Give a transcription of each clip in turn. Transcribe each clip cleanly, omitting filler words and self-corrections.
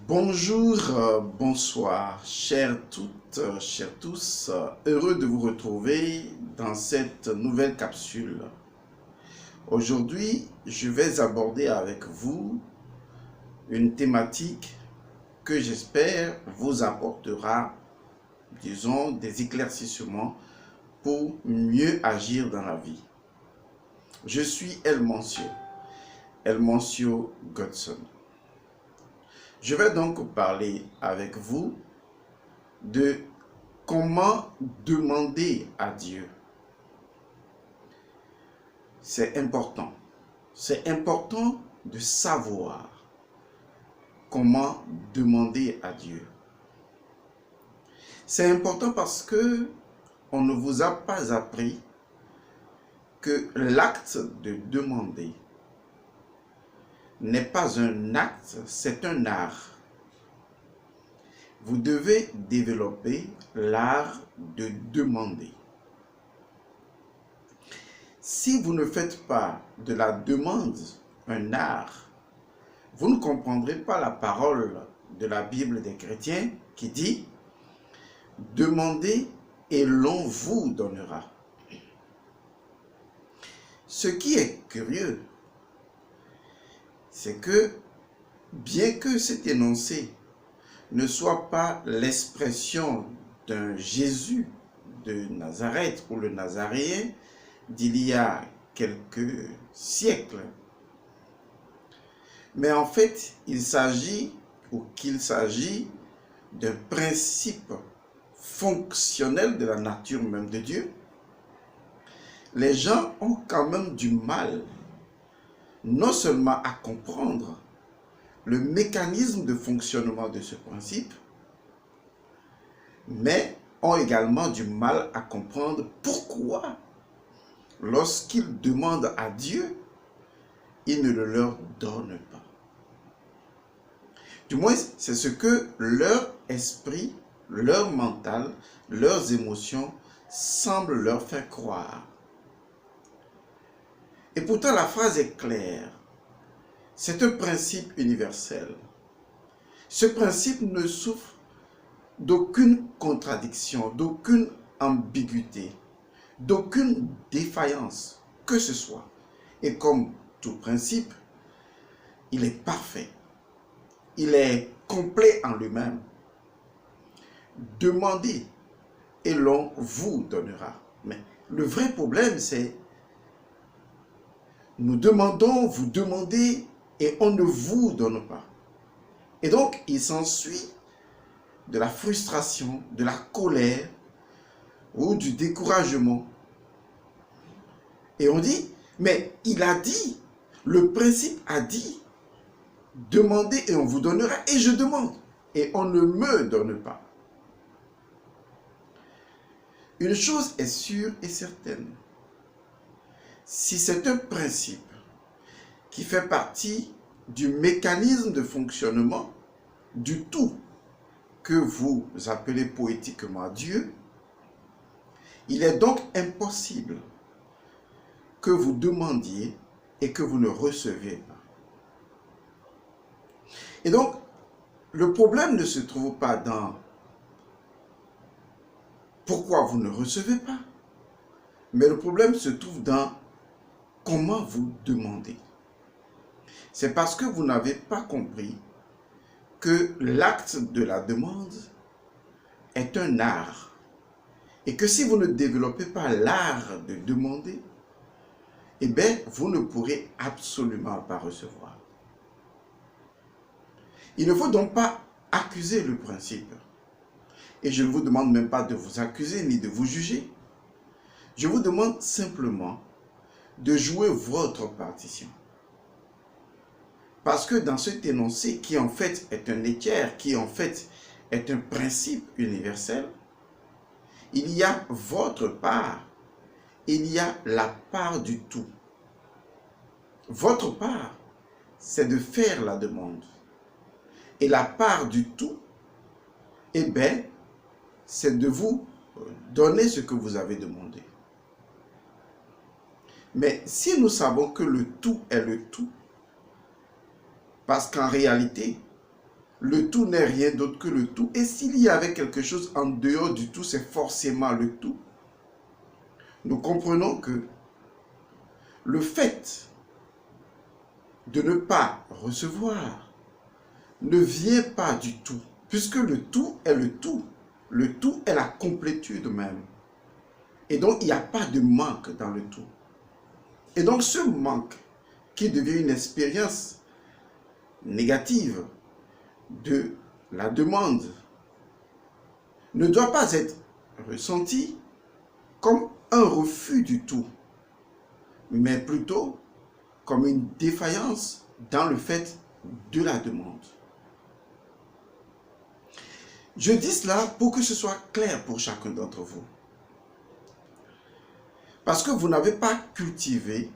Bonjour, bonsoir, chères toutes, chers tous, heureux de vous retrouver dans cette nouvelle capsule. Aujourd'hui, je vais aborder avec vous une thématique que j'espère vous apportera, disons, des éclaircissements pour mieux agir dans la vie. Je suis Elmoncio Godson. Je vais donc parler avec vous de comment demander à Dieu. C'est important. C'est important de savoir comment demander à Dieu. C'est important parce que on ne vous a pas appris que l'acte de demander n'est pas un acte, c'est un art. Vous devez développer l'art de demander. Si vous ne faites pas de la demande un art, vous ne comprendrez pas la parole de la Bible des chrétiens qui dit « Demandez et l'on vous donnera ». Ce qui est curieux, c'est que bien que cet énoncé ne soit pas l'expression d'un Jésus de Nazareth ou le Nazaréen d'il y a quelques siècles, mais en fait il s'agit d'un principe fonctionnel de la nature même de Dieu. Les gens ont quand même du mal non seulement à comprendre le mécanisme de fonctionnement de ce principe, mais ont également du mal à comprendre pourquoi, lorsqu'ils demandent à Dieu, il ne le leur donne pas. Du moins, c'est ce que leur esprit, leur mental, leurs émotions semblent leur faire croire. Et pourtant, la phrase est claire. C'est un principe universel. Ce principe ne souffre d'aucune contradiction, d'aucune ambiguïté, d'aucune défaillance que ce soit. Et comme tout principe, il est parfait. Il est complet en lui-même. Demandez et l'on vous donnera. Mais le vrai problème, c'est nous demandons, vous demandez et on ne vous donne pas. Et donc, il s'ensuit de la frustration, de la colère ou du découragement. Et on dit, mais il a dit, le principe a dit, demandez et on vous donnera, et je demande, et on ne me donne pas. Une chose est sûre et certaine. Si c'est un principe qui fait partie du mécanisme de fonctionnement du tout que vous appelez poétiquement Dieu, il est donc impossible que vous demandiez et que vous ne receviez pas. Et donc, le problème ne se trouve pas dans pourquoi vous ne recevez pas, mais le problème se trouve dans comment vous demandez. C'est parce que vous n'avez pas compris que l'acte de la demande est un art. Et que si vous ne développez pas l'art de demander, eh bien, vous ne pourrez absolument pas recevoir. Il ne faut donc pas accuser le principe. Et je ne vous demande même pas de vous accuser ni de vous juger. Je vous demande simplement de jouer votre partition. Parce que dans cet énoncé, qui en fait est un équerre, qui en fait est un principe universel, il y a votre part, il y a la part du tout. Votre part, c'est de faire la demande. Et la part du tout, eh bien, c'est de vous donner ce que vous avez demandé. Mais si nous savons que le tout est le tout, parce qu'en réalité, Le tout n'est rien d'autre que le tout. Et s'il y avait quelque chose en dehors du tout, c'est forcément le tout. Nous comprenons que le fait de ne pas recevoir ne vient pas du tout, puisque le tout est le tout. Le tout est la complétude même. Et donc, il n'y a pas de manque dans le tout. Et donc, ce manque qui devient une expérience négative de la demande ne doit pas être ressenti comme un refus du tout, mais plutôt comme une défaillance dans le fait de la demande. Je dis cela pour que ce soit clair pour chacun d'entre vous. Parce que vous n'avez pas cultivé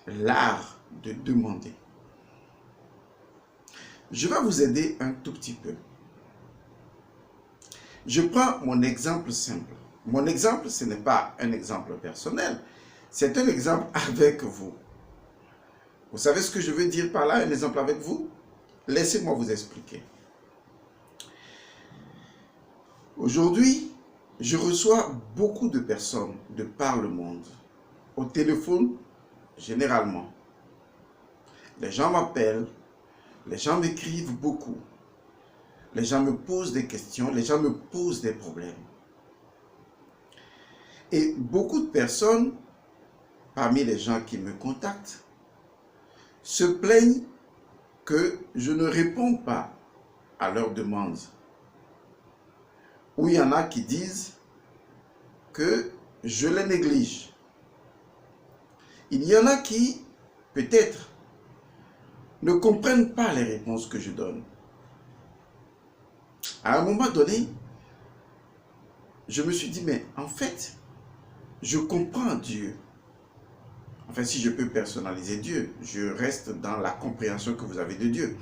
l'art de demander. Je vais vous aider un tout petit peu. Je prends mon exemple simple. Mon exemple, ce n'est pas un exemple personnel, c'est un exemple avec vous. Vous savez ce que je veux dire par là, un exemple avec vous? Laissez-moi vous expliquer. Aujourd'hui, je reçois beaucoup de personnes de par le monde, au téléphone généralement. Les gens m'appellent, les gens m'écrivent beaucoup, les gens me posent des questions, les gens me posent des problèmes. Et beaucoup de personnes, parmi les gens qui me contactent, se plaignent que je ne réponds pas à leurs demandes. Ou il y en a qui disent que je les néglige. Il y en a qui, peut-être, ne comprennent pas les réponses que je donne. À un moment donné, je me suis dit, mais en fait, je comprends Dieu. Enfin, si je peux personnaliser Dieu, je reste dans la compréhension que vous avez de Dieu.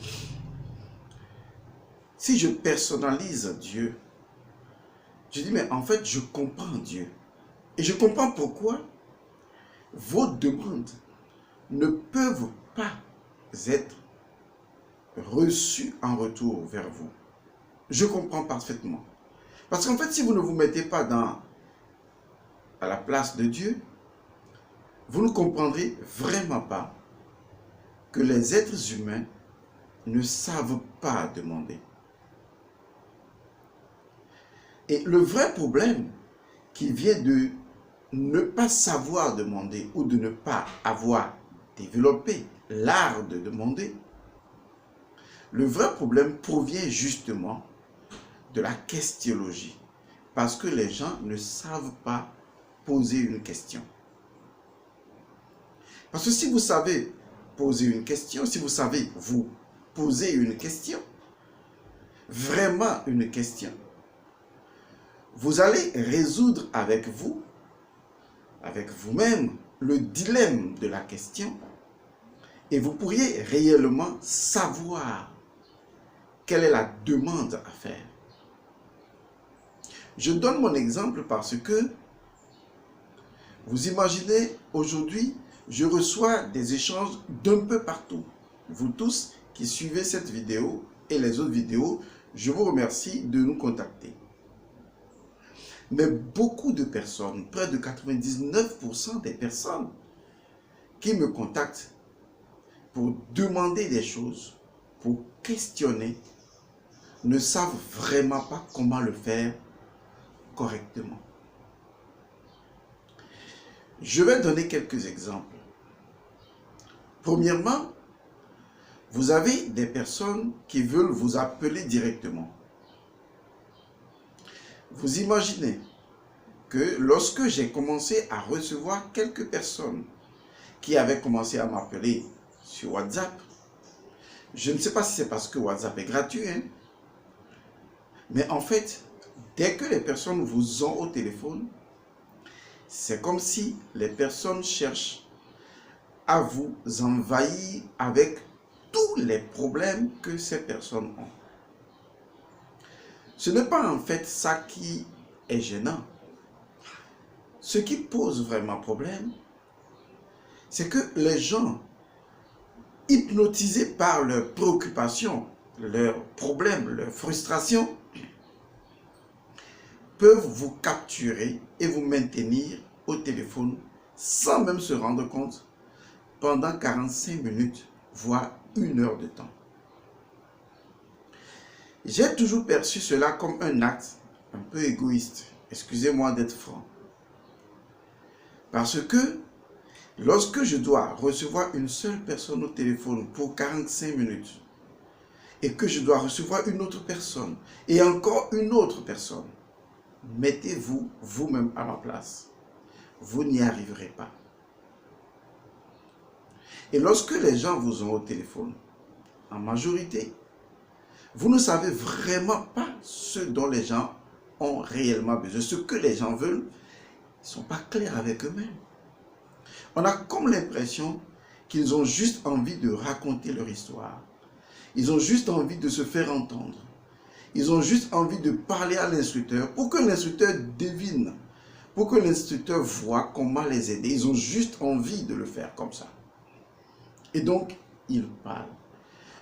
Si je personnalise Dieu, je dis, mais en fait, je comprends Dieu. Et je comprends pourquoi vos demandes ne peuvent pas être reçues en retour vers vous. Je comprends parfaitement. Parce qu'en fait, si vous ne vous mettez pas à la place de Dieu, vous ne comprendrez vraiment pas que les êtres humains ne savent pas demander. Et le vrai problème qui vient de ne pas savoir demander ou de ne pas avoir développé l'art de demander, le vrai problème provient justement de la questionologie. Parce que les gens ne savent pas poser une question. Parce que si vous savez poser une question, si vous savez vous poser une question, vraiment une question, vous allez résoudre avec vous-même, le dilemme de la question et vous pourriez réellement savoir quelle est la demande à faire. Je donne mon exemple parce que vous imaginez aujourd'hui, je reçois des échanges d'un peu partout. Vous tous qui suivez cette vidéo et les autres vidéos, je vous remercie de nous contacter. Mais beaucoup de personnes, près de 99% des personnes qui me contactent pour demander des choses, pour questionner, ne savent vraiment pas comment le faire correctement. Je vais donner quelques exemples. Premièrement, vous avez des personnes qui veulent vous appeler directement. Vous imaginez que lorsque j'ai commencé à recevoir quelques personnes qui avaient commencé à m'appeler sur WhatsApp, je ne sais pas si c'est parce que WhatsApp est gratuit, mais en fait, dès que les personnes vous ont au téléphone, c'est comme si les personnes cherchent à vous envahir avec tous les problèmes que ces personnes ont. Ce n'est pas en fait ça qui est gênant. Ce qui pose vraiment problème, c'est que les gens, hypnotisés par leurs préoccupations, leurs problèmes, leurs frustrations, peuvent vous capturer et vous maintenir au téléphone sans même se rendre compte pendant 45 minutes, voire 1 heure de temps. J'ai toujours perçu cela comme un acte un peu égoïste. Excusez-moi d'être franc. Parce que lorsque je dois recevoir une seule personne au téléphone pour 45 minutes et que je dois recevoir une autre personne et encore une autre personne, mettez-vous vous-même à ma place. Vous n'y arriverez pas. Et lorsque les gens vous ont au téléphone, en majorité, vous ne savez vraiment pas ce dont les gens ont réellement besoin. Ce que les gens veulent, ils ne sont pas clairs avec eux-mêmes. On a comme l'impression qu'ils ont juste envie de raconter leur histoire. Ils ont juste envie de se faire entendre. Ils ont juste envie de parler à l'instructeur pour que l'instructeur devine, pour que l'instructeur voit comment les aider. Ils ont juste envie de le faire comme ça. Et donc, ils parlent.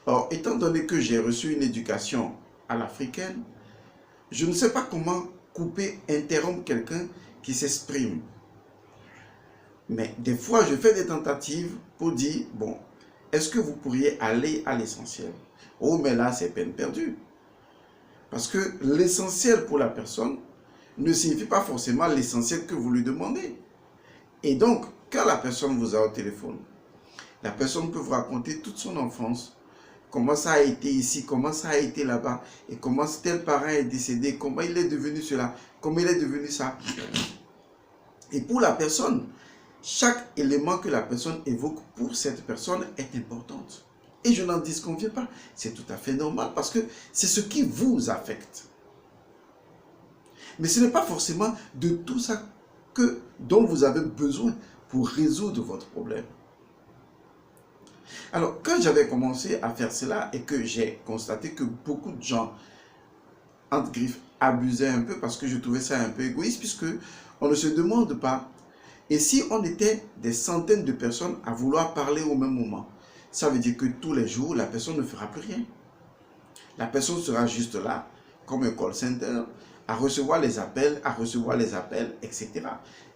Or, étant donné que j'ai reçu une éducation à l'africaine, je ne sais pas comment couper, interrompre quelqu'un qui s'exprime. Mais des fois, je fais des tentatives pour dire, bon, est-ce que vous pourriez aller à l'essentiel? Oh, mais là, c'est peine perdue. Parce que l'essentiel pour la personne ne signifie pas forcément l'essentiel que vous lui demandez. Et donc, quand la personne vous a au téléphone, la personne peut vous raconter toute son enfance, comment ça a été ici, comment ça a été là-bas, et comment tel parent est décédé, comment il est devenu cela, comment il est devenu ça. Et pour la personne, chaque élément que la personne évoque pour cette personne est importante. Et je n'en disconviens pas. C'est tout à fait normal parce que c'est ce qui vous affecte. Mais ce n'est pas forcément de tout ça dont vous avez besoin pour résoudre votre problème. Alors, quand j'avais commencé à faire cela et que j'ai constaté que beaucoup de gens, entre griffes, abusaient un peu parce que je trouvais ça un peu égoïste puisque on ne se demande pas. Et si on était des centaines de personnes à vouloir parler au même moment, ça veut dire que tous les jours, la personne ne fera plus rien. La personne sera juste là, comme un call center, à recevoir les appels, etc.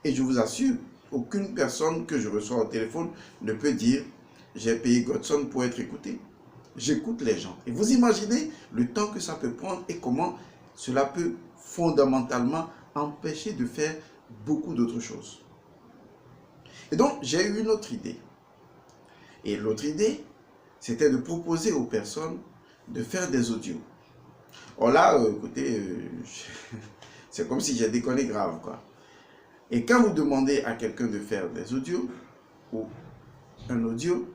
Et je vous assure, aucune personne que je reçois au téléphone ne peut dire « j'ai payé Godson pour être écouté ». J'écoute les gens. Et vous imaginez le temps que ça peut prendre et comment cela peut fondamentalement empêcher de faire beaucoup d'autres choses. Et donc, j'ai eu une autre idée. Et l'autre idée, c'était de proposer aux personnes de faire des audios. Oh là, écoutez, c'est comme si j'ai déconné grave, quoi. Et quand vous demandez à quelqu'un de faire des audios, ou un audio,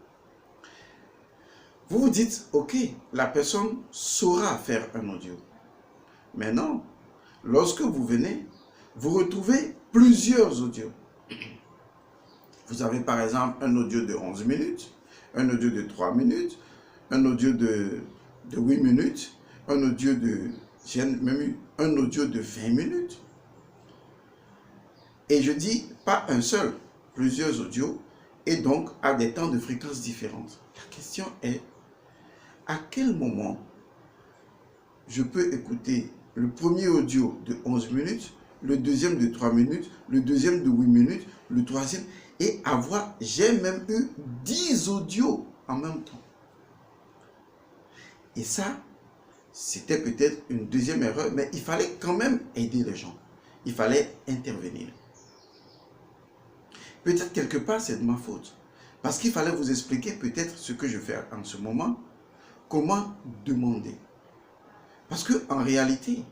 vous vous dites, ok, la personne saura faire un audio. Mais non, lorsque vous venez, vous retrouvez plusieurs audios. Vous avez par exemple un audio de 11 minutes, un audio de 3 minutes, un audio de 8 minutes, un audio de... J'ai même eu un audio de 20 minutes. Et je dis pas un seul, plusieurs audios, et donc à des temps de fréquences différentes. La question est, à quel moment je peux écouter le premier audio de 11 minutes, le deuxième de 3 minutes, le deuxième de 8 minutes, le troisième, et avoir, j'ai même eu 10 audios en même temps. Et ça, c'était peut-être une deuxième erreur, mais il fallait quand même aider les gens. Il fallait intervenir. Peut-être quelque part, c'est de ma faute. Parce qu'il fallait vous expliquer peut-être ce que je fais en ce moment, comment demander. Parce qu'en réalité,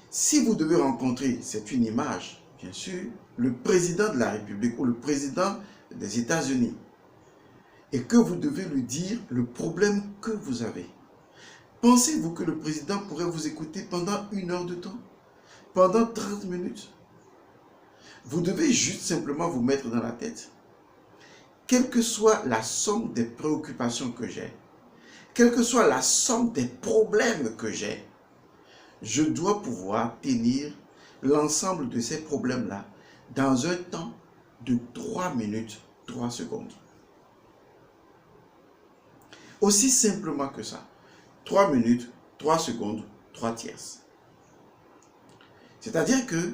si vous devez rencontrer, c'est une image, bien sûr, le président de la République ou le président des États-Unis, et que vous devez lui dire le problème que vous avez. Pensez-vous que le président pourrait vous écouter pendant 1 heure de temps? Pendant 30 minutes? Vous devez juste simplement vous mettre dans la tête, quelle que soit la somme des préoccupations que j'ai, quelle que soit la somme des problèmes que j'ai, je dois pouvoir tenir l'ensemble de ces problèmes-là dans un temps de 3 minutes, 3 secondes. Aussi simplement que ça. 3 minutes, 3 secondes, 3 tierces. C'est-à-dire que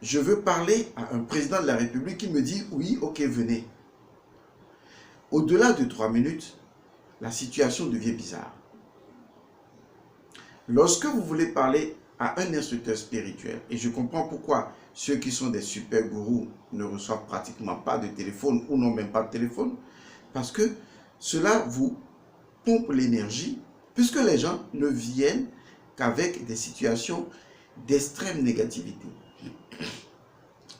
je veux parler à un président de la République qui me dit « oui, ok, venez ». Au-delà de 3 minutes, la situation devient bizarre. Lorsque vous voulez parler à un instructeur spirituel, et je comprends pourquoi ceux qui sont des super gourous ne reçoivent pratiquement pas de téléphone ou n'ont même pas de téléphone, parce que cela vous pompe l'énergie, puisque les gens ne viennent qu'avec des situations d'extrême négativité.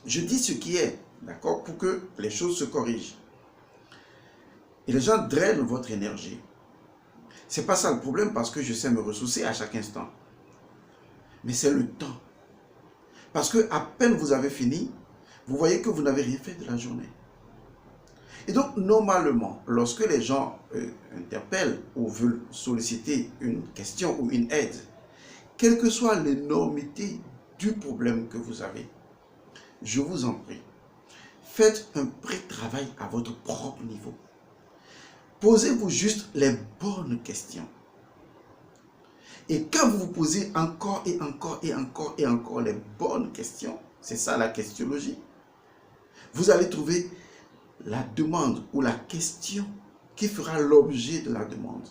Je dis ce qui est, d'accord, pour que les choses se corrigent. Et les gens drainent votre énergie. C'est pas ça le problème parce que je sais me ressourcer à chaque instant. Mais c'est le temps. Parce que à peine vous avez fini, vous voyez que vous n'avez rien fait de la journée. Et donc, normalement, lorsque les gens interpellent ou veulent solliciter une question ou une aide, quelle que soit l'énormité du problème que vous avez, je vous en prie, faites un pré-travail à votre propre niveau. Posez-vous juste les bonnes questions. Et quand vous vous posez encore et encore et encore et encore les bonnes questions, c'est ça la questiologie, vous allez trouver la demande ou la question qui fera l'objet de la demande.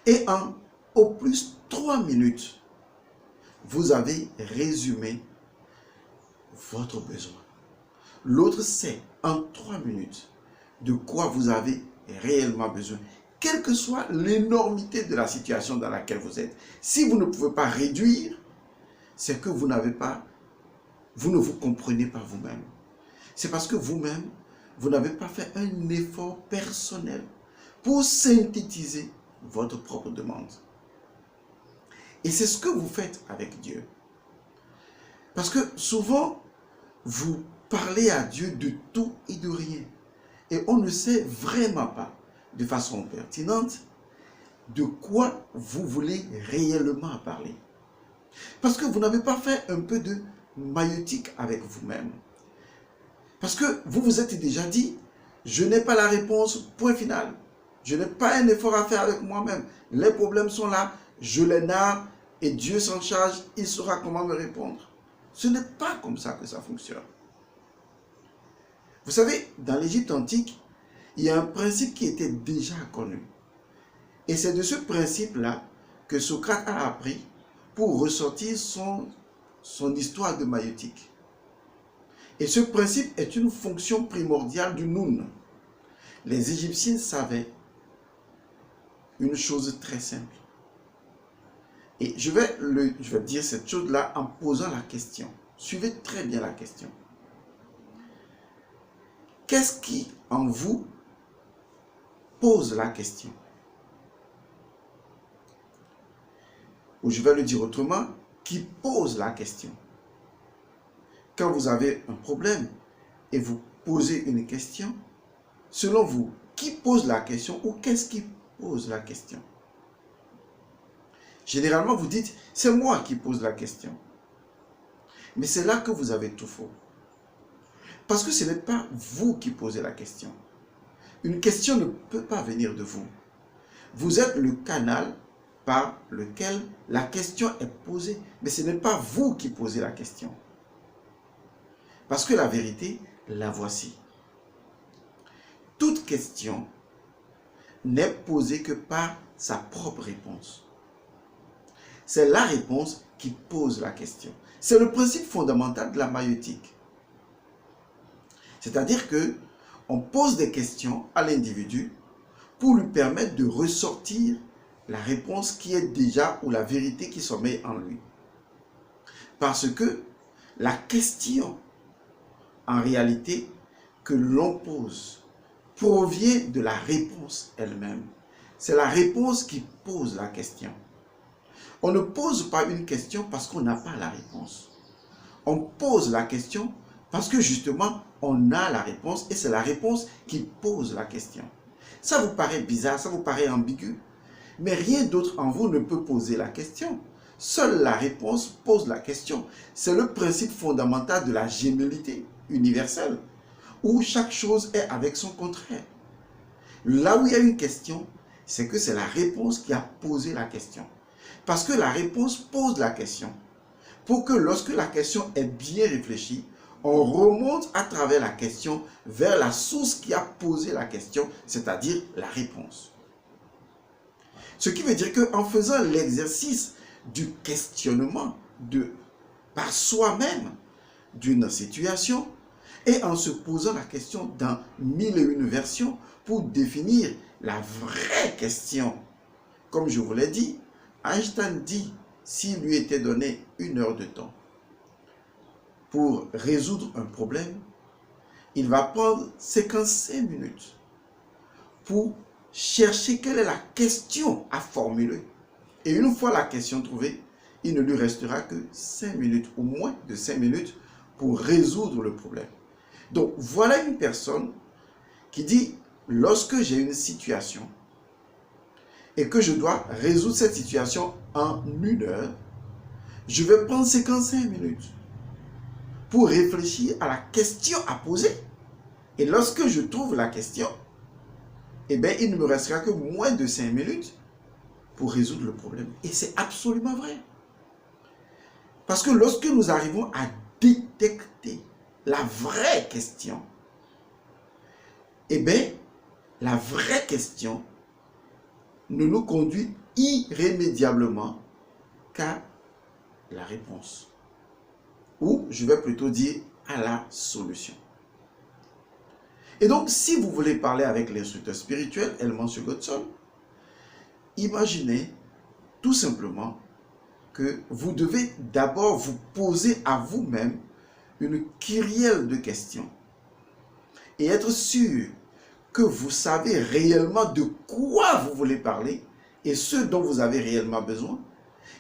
Et en au plus 3 minutes, vous avez résumé votre besoin. L'autre sait en 3 minutes de quoi vous avez réellement besoin. Quelle que soit l'énormité de la situation dans laquelle vous êtes. Si vous ne pouvez pas réduire, c'est que vous ne vous comprenez pas vous-même. C'est parce que vous-même, vous n'avez pas fait un effort personnel pour synthétiser votre propre demande. Et c'est ce que vous faites avec Dieu. Parce que souvent, vous parlez à Dieu de tout et de rien. Et on ne sait vraiment pas, de façon pertinente, de quoi vous voulez réellement parler. Parce que vous n'avez pas fait un peu de maïeutique avec vous-même. Parce que vous vous êtes déjà dit, je n'ai pas la réponse, point final. Je n'ai pas un effort à faire avec moi-même. Les problèmes sont là, je les narre et Dieu s'en charge, il saura comment me répondre. Ce n'est pas comme ça que ça fonctionne. Vous savez, dans l'Égypte antique, il y a un principe qui était déjà connu. Et c'est de ce principe-là que Socrate a appris pour ressortir son histoire de maïeutique. Et ce principe est une fonction primordiale du Noun. Les Égyptiens savaient une chose très simple. Et je vais dire cette chose-là en posant la question. Suivez très bien la question. Qu'est-ce qui, en vous, pose la question? Ou je vais le dire autrement, qui pose la question? Quand vous avez un problème et vous posez une question, selon vous, qui pose la question ou qu'est-ce qui pose la question? Généralement, vous dites, c'est moi qui pose la question. Mais c'est là que vous avez tout faux. Parce que ce n'est pas vous qui posez la question. Une question ne peut pas venir de vous. Vous êtes le canal par lequel la question est posée. Mais ce n'est pas vous qui posez la question. Parce que la vérité, la voici. Toute question n'est posée que par sa propre réponse. C'est la réponse qui pose la question. C'est le principe fondamental de la maïeutique. C'est-à-dire que on pose des questions à l'individu pour lui permettre de ressortir la réponse qui est déjà ou la vérité qui sommeille en lui. Parce que la question, en réalité, que l'on pose provient de la réponse elle-même. C'est la réponse qui pose la question. On ne pose pas une question parce qu'on n'a pas la réponse. On pose la question parce que justement, on a la réponse et c'est la réponse qui pose la question. Ça vous paraît bizarre, ça vous paraît ambigu, mais rien d'autre en vous ne peut poser la question. Seule la réponse pose la question. C'est le principe fondamental de la gémellité universelle, où chaque chose est avec son contraire. Là où il y a une question, c'est que c'est la réponse qui a posé la question. Parce que la réponse pose la question. Pour que lorsque la question est bien réfléchie, on remonte à travers la question vers la source qui a posé la question, c'est-à-dire la réponse. Ce qui veut dire qu'en faisant l'exercice du questionnement par soi-même d'une situation et en se posant la question dans 1001 versions pour définir la vraie question, comme je vous l'ai dit, Einstein dit, s'il lui était donné 1 heure de temps pour résoudre un problème, il va prendre 55 minutes pour chercher quelle est la question à formuler. Et une fois la question trouvée, il ne lui restera que 5 minutes ou moins de 5 minutes pour résoudre le problème. Donc voilà une personne qui dit, lorsque j'ai une situation et que je dois résoudre cette situation en 1 heure, je vais prendre 55 minutes pour réfléchir à la question à poser. Et lorsque je trouve la question, eh bien, il ne me restera que moins de 5 minutes pour résoudre le problème. Et c'est absolument vrai. Parce que lorsque nous arrivons à détecter la vraie question, eh bien, la vraie question ne nous conduit irrémédiablement qu'à la réponse. Ou, je vais plutôt dire, à la solution. Et donc, si vous voulez parler avec l'instructeur spirituel, Elmancio Godson, imaginez tout simplement que vous devez d'abord vous poser à vous-même une kyrielle de questions et être sûr que vous savez réellement de quoi vous voulez parler et ce dont vous avez réellement besoin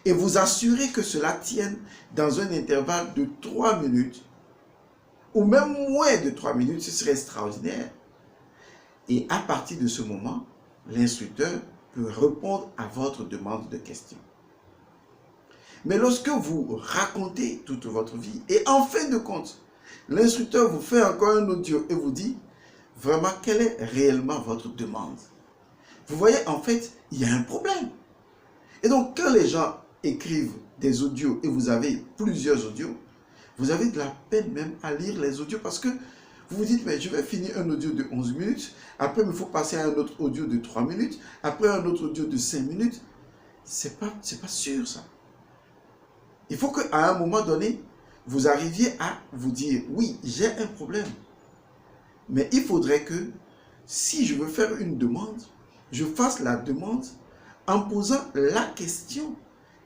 et vous assurer que cela tienne dans un intervalle de 3 minutes ou même moins de 3 minutes, ce serait extraordinaire. Et à partir de ce moment, l'instructeur peut répondre à votre demande de questions. Mais lorsque vous racontez toute votre vie et en fin de compte, l'instructeur vous fait encore un audio et vous dit vraiment quelle est réellement votre demande. Vous voyez, en fait, il y a un problème. Et donc, quand les gens écrivent des audios et vous avez plusieurs audios, vous avez de la peine même à lire les audios parce que vous vous dites, mais je vais finir un audio de 11 minutes, après il me faut passer à un autre audio de 3 minutes, après un autre audio de 5 minutes. C'est pas sûr ça. Il faut qu'à un moment donné, vous arriviez à vous dire, oui, j'ai un problème. Mais il faudrait que, si je veux faire une demande, je fasse la demande en posant la question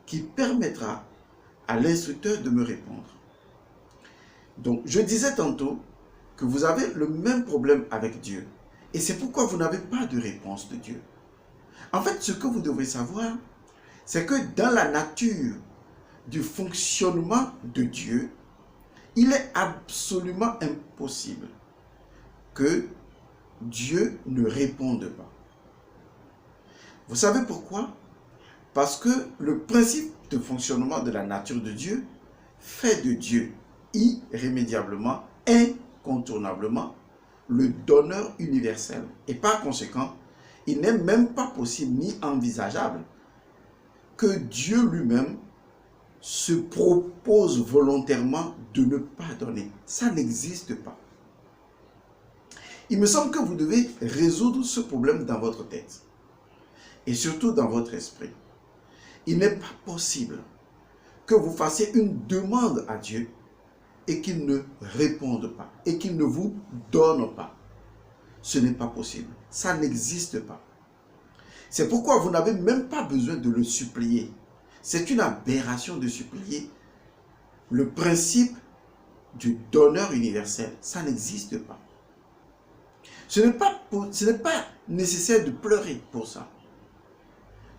qui permettra à l'instructeur de me répondre. Donc, je disais tantôt que vous avez le même problème avec Dieu. Et c'est pourquoi vous n'avez pas de réponse de Dieu. En fait, ce que vous devrez savoir, c'est que dans la nature du fonctionnement de Dieu, il est absolument impossible que Dieu ne réponde pas. Vous savez pourquoi? Parce que le principe de fonctionnement de la nature de Dieu fait de Dieu irrémédiablement, incontournablement, le donneur universel. Et par conséquent, il n'est même pas possible ni envisageable que Dieu lui-même se propose volontairement de ne pas donner. Ça n'existe pas. Il me semble que vous devez résoudre ce problème dans votre tête et surtout dans votre esprit. Il n'est pas possible que vous fassiez une demande à Dieu et qu'il ne réponde pas et qu'il ne vous donne pas. Ce n'est pas possible. Ça n'existe pas. C'est pourquoi vous n'avez même pas besoin de le supplier. C'est une aberration de supplier. Le principe du donneur universel, ça n'existe pas. Ce n'est pas nécessaire de pleurer pour ça.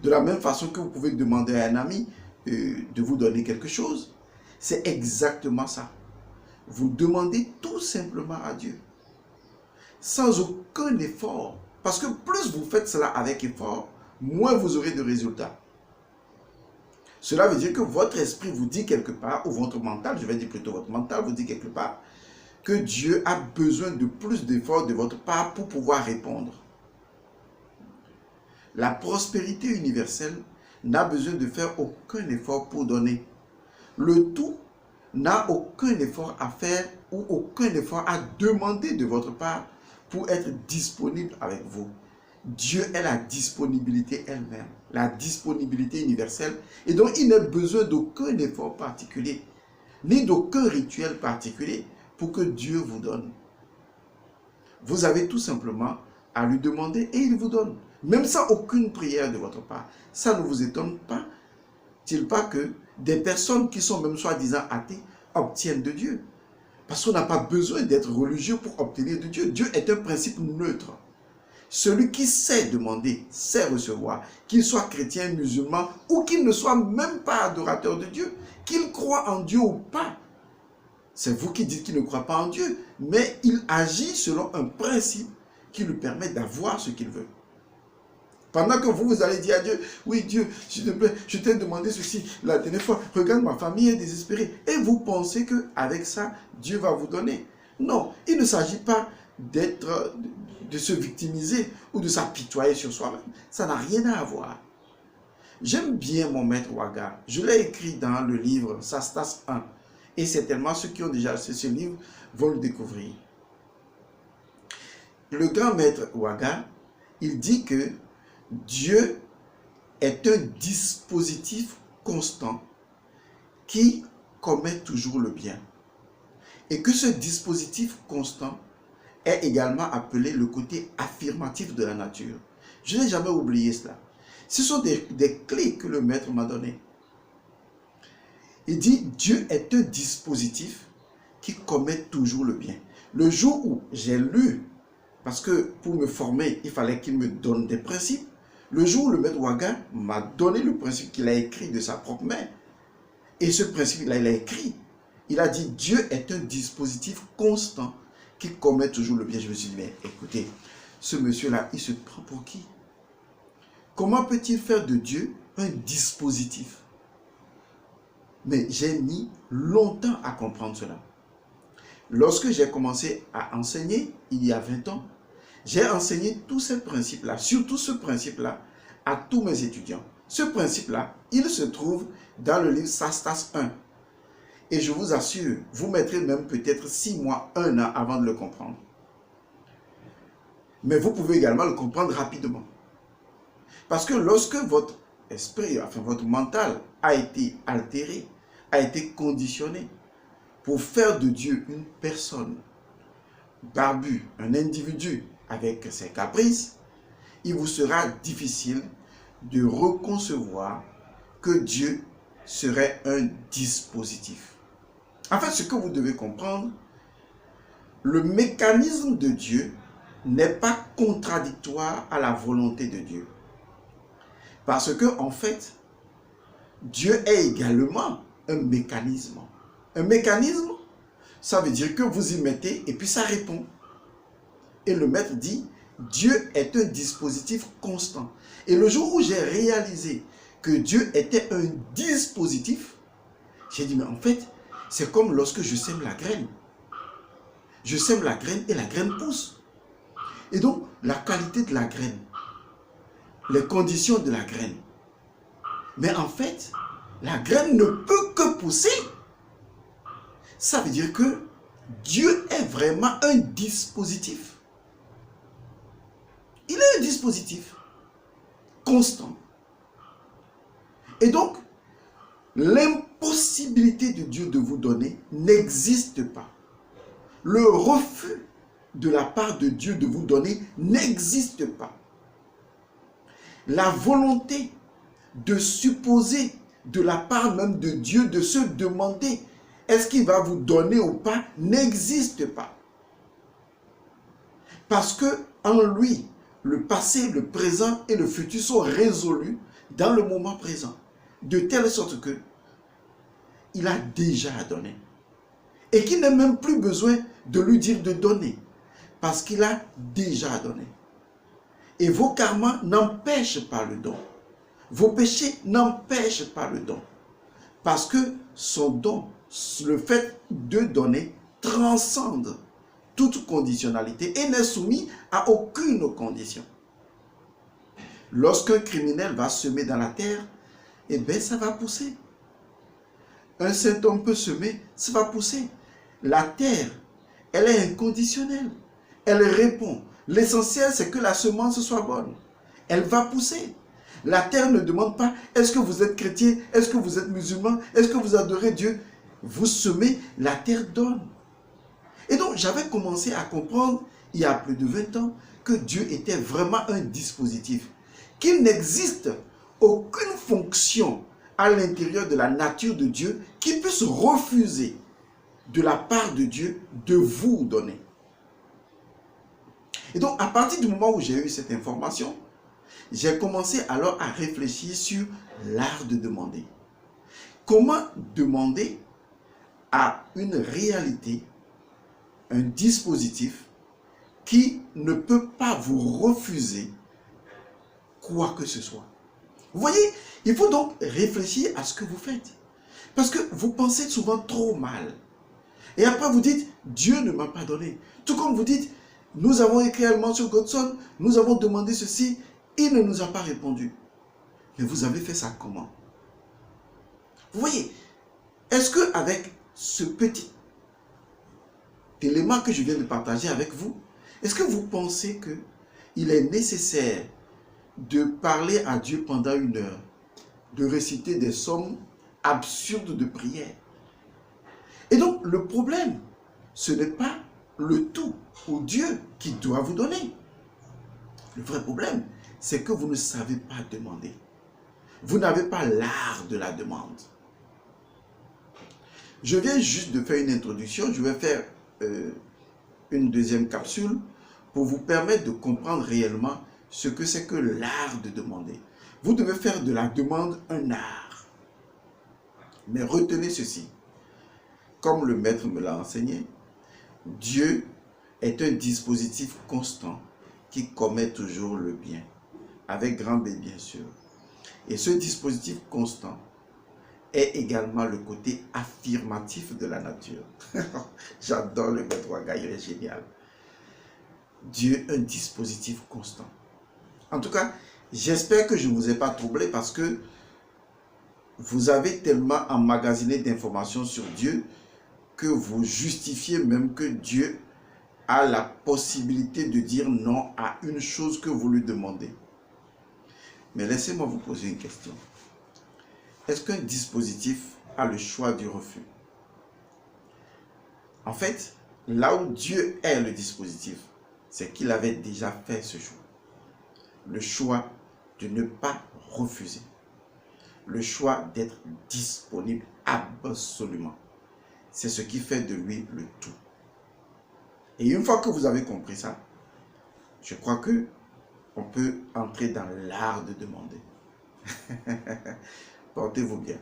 De la même façon que vous pouvez demander à un ami de vous donner quelque chose, c'est exactement ça. Vous demandez tout simplement à Dieu, sans aucun effort. Parce que plus vous faites cela avec effort, moins vous aurez de résultats. Cela veut dire que votre esprit vous dit quelque part, ou votre mental, je vais dire plutôt votre mental vous dit quelque part, que Dieu a besoin de plus d'efforts de votre part pour pouvoir répondre. La prospérité universelle n'a besoin de faire aucun effort pour donner. Le tout n'a aucun effort à faire ou aucun effort à demander de votre part pour être disponible avec vous. Dieu est la disponibilité elle-même, la disponibilité universelle, et donc il n'a besoin d'aucun effort particulier, ni d'aucun rituel particulier pour que Dieu vous donne. Vous avez tout simplement à lui demander et il vous donne, même sans aucune prière de votre part. Ça ne vous étonne pas-t-il pas que des personnes qui sont même soi-disant athées obtiennent de Dieu? Parce qu'on n'a pas besoin d'être religieux pour obtenir de Dieu. Dieu est un principe neutre. Celui qui sait demander, sait recevoir, qu'il soit chrétien, musulman, ou qu'il ne soit même pas adorateur de Dieu, qu'il croit en Dieu ou pas. C'est vous qui dites qu'il ne croit pas en Dieu, mais il agit selon un principe qui lui permet d'avoir ce qu'il veut. Pendant que vous allez dire à Dieu, oui Dieu, s'il te plaît, je t'ai demandé ceci la dernière fois, regarde ma famille est désespérée. Et vous pensez qu'avec ça, Dieu va vous donner. Non, il ne s'agit pas de se victimiser ou de s'apitoyer sur soi-même. Ça n'a rien à voir. J'aime bien mon maître Waga. Je l'ai écrit dans le livre Sastas 1. Et certainement ceux qui ont déjà acheté ce livre vont le découvrir. Le grand maître Waga, il dit que Dieu est un dispositif constant qui commet toujours le bien. Et que ce dispositif constant est également appelé le côté affirmatif de la nature. Je n'ai jamais oublié cela. Ce sont des clés que le maître m'a données. Il dit, Dieu est un dispositif qui commet toujours le bien. Le jour où j'ai lu, parce que pour me former, il fallait qu'il me donne des principes, le jour où le maître Waga m'a donné le principe qu'il a écrit de sa propre main, et ce principe-là, il a écrit, il a dit, Dieu est un dispositif constant qui commet toujours le bien. Je me suis dit, mais écoutez, ce monsieur-là, il se prend pour qui? Comment peut-il faire de Dieu un dispositif? Mais j'ai mis longtemps à comprendre cela. Lorsque j'ai commencé à enseigner, il y a 20 ans, j'ai enseigné tous ces principes-là, surtout ce principe-là, à tous mes étudiants. Ce principe-là, il se trouve dans le livre Sastas 1. Et je vous assure, vous mettrez même peut-être 6 mois, 1 an avant de le comprendre. Mais vous pouvez également le comprendre rapidement. Parce que lorsque votre esprit, enfin votre mental a été altéré, a été conditionné pour faire de Dieu une personne barbue, un individu avec ses caprices, il vous sera difficile de reconcevoir que Dieu serait un dispositif. En fait, ce que vous devez comprendre, le mécanisme de Dieu n'est pas contradictoire à la volonté de Dieu. Parce que, en fait, Dieu est également un mécanisme. Un mécanisme, ça veut dire que vous y mettez et puis ça répond. Et le maître dit, Dieu est un dispositif constant. Et le jour où j'ai réalisé que Dieu était un dispositif, j'ai dit, mais en fait, c'est comme lorsque je sème la graine. Je sème la graine et la graine pousse. Et donc, la qualité de la graine, les conditions de la graine. Mais en fait, la graine ne peut que pousser. Ça veut dire que Dieu est vraiment un dispositif. Il est un dispositif constant. Et donc, l'impossibilité de Dieu de vous donner n'existe pas. Le refus de la part de Dieu de vous donner n'existe pas. La volonté de supposer de la part même de Dieu de se demander est-ce qu'il va vous donner ou pas n'existe pas. Parce que en lui, le passé, le présent et le futur sont résolus dans le moment présent. De telle sorte que il a déjà donné. Et qu'il n'a même plus besoin de lui dire de donner. Parce qu'il a déjà donné. Et vos karmas n'empêchent pas le don. Vos péchés n'empêchent pas le don. Parce que son don, le fait de donner, transcende toute conditionnalité et n'est soumis à aucune condition. Lorsqu'un criminel va semer dans la terre, eh bien, ça va pousser. Un saint homme peut semer, ça va pousser. La terre, elle est inconditionnelle. Elle répond. L'essentiel, c'est que la semence soit bonne. Elle va pousser. La terre ne demande pas, est-ce que vous êtes chrétien? Est-ce que vous êtes musulman? Est-ce que vous adorez Dieu? Vous semez, la terre donne. Et donc, j'avais commencé à comprendre, il y a plus de 20 ans, que Dieu était vraiment un dispositif. Qu'il n'existe aucune fonction à l'intérieur de la nature de Dieu qui puisse refuser de la part de Dieu de vous donner. Et donc, à partir du moment où j'ai eu cette information, j'ai commencé alors à réfléchir sur l'art de demander. Comment demander à une réalité, un dispositif qui ne peut pas vous refuser quoi que ce soit. Vous voyez, il faut donc réfléchir à ce que vous faites. Parce que vous pensez souvent trop mal. Et après vous dites, Dieu ne m'a pas donné. Tout comme vous dites, nous avons écrit allemand sur Godson, nous avons demandé ceci, il ne nous a pas répondu. Mais vous avez fait ça comment? Vous voyez, est-ce qu'avec ce petit élément que je viens de partager avec vous, est-ce que vous pensez qu'il est nécessaire de parler à Dieu pendant 1 heure, de réciter des sommes absurdes de prière? Et donc, le problème, ce n'est pas le tout ou Dieu qui doit vous donner. Le vrai problème, c'est que vous ne savez pas demander. Vous n'avez pas l'art de la demande. Je viens juste de faire une introduction. Je vais faire une deuxième capsule pour vous permettre de comprendre réellement ce que c'est que l'art de demander. Vous devez faire de la demande un art. Mais retenez ceci. Comme le maître me l'a enseigné, Dieu est un dispositif constant qui commet toujours le bien. Avec grand B, bien sûr. Et ce dispositif constant est également le côté affirmatif de la nature. J'adore le maître Ouaga, il est génial. Dieu, un dispositif constant. En tout cas, j'espère que je ne vous ai pas troublé parce que vous avez tellement emmagasiné d'informations sur Dieu que vous justifiez même que Dieu a la possibilité de dire non à une chose que vous lui demandez. Mais laissez-moi vous poser une question. Est-ce qu'un dispositif a le choix du refus? En fait, là où Dieu est le dispositif, c'est qu'il avait déjà fait ce choix. Le choix de ne pas refuser. Le choix d'être disponible absolument. C'est ce qui fait de lui le tout. Et une fois que vous avez compris ça, je crois que on peut entrer dans l'art de demander. Portez-vous bien.